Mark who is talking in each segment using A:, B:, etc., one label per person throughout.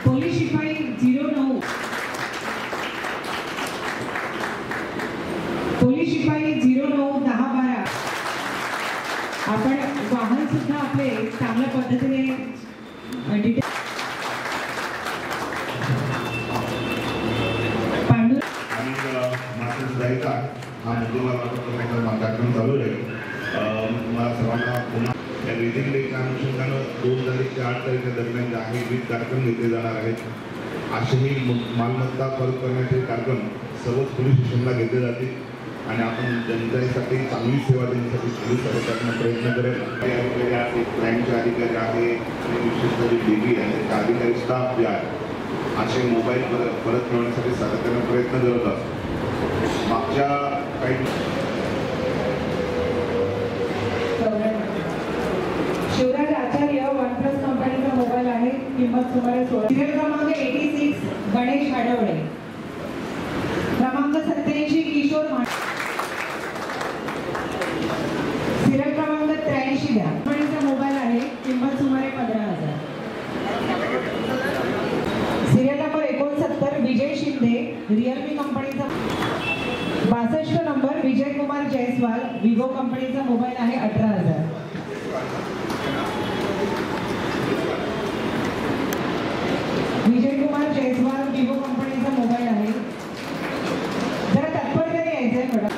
A: Police शिपाई 09 police शिपाई 09-10-12 आपण वाहन सुद्धा आपले चांगल्या पद्धतीने
B: हा मुद्दा कार्यक्रम चालू आहे. मला सर्वांना पुन्हा या रीडिंग डेच्या अनुषंगानं 2 तारीख ते 8 तारखेच्या दरम्यान जे आहे विविध कार्यक्रम घेतले जाणार आहेत. असेही मालमत्ता परत करण्याचे कार्यक्रम सर्वच पोलीस स्टेशनला घेतले जातील आणि आपण जनतेसाठी चांगली सेवा देण्यासाठी पोलीस अधिकाऱ्यांना प्रयत्न करेल. क्राईमचे अधिकारी आहे आणि विशेषतः DB आहे त्या अधिकारी स्टाफ जे आहे असे मोबाईल परत मिळवण्यासाठी सातत्याने प्रयत्न करत असतो. मागच्या काही
A: शिवराज आचार्य OnePlus कंपनीचा मोबाईल आहे. किंमत सुमारे 16. सिरियल क्रमांक 86 गणेश आडवळे. क्रमांक 87 किशोर सिरियल क्रमांक 83 द्या. कंपनीचा मोबाईल आहे. किंमत सुमारे 15,000. सिरियल नंबर 69 विजय शिंदे रिअलमी कंपनीचा. 62 नंबर विजय कुमार जयस्वाल विवो कंपनीचा मोबाईल आहे. 18,000. विजय कुमार जयस्वाल विवो कंपनीचा मोबाईल आहे. जरा तत्परतेने यायचंय थोडा.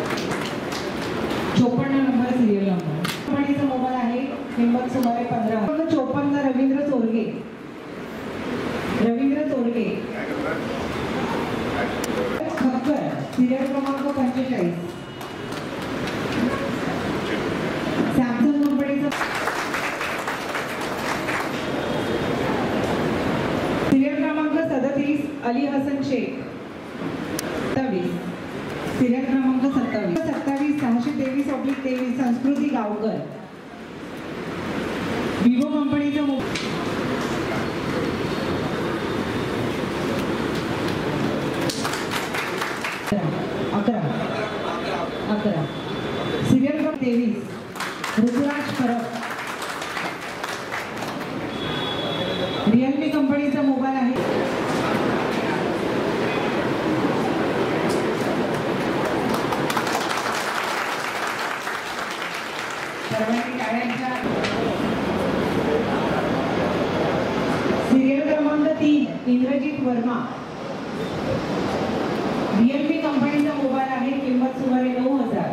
A: 54 नंबर सिरियल नंबर कंपनीचा मोबाईल आहे. किंमत सुमारे 15,000. 54 रवींद्र चोरगे. सिरियल क्रमांक 45 सॅमसंग कंपनीचा. सिरियल क्रमांक 37 अली हसन शेख. 27 सिरियल क्रमांक 27 623/23 संस्कृती गावकर विवो कंपनीचा मोबाईल. सिरियल क्रमांक 23 ऋतुराज परब रिअलमी कंपनीचा मोबाईल आहे. सर्वांनी टाळ्यांच्या. सिरियल क्रमांक 3 इंद्रजीत वर्मा रिअलमी कंपनीचा मोबाईल आहे. किंमत सुमारे 9,000.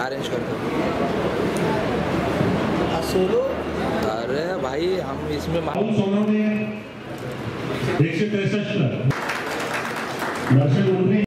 C: अरेंज करते सोलो. अरे भाई हम इसमें
D: 163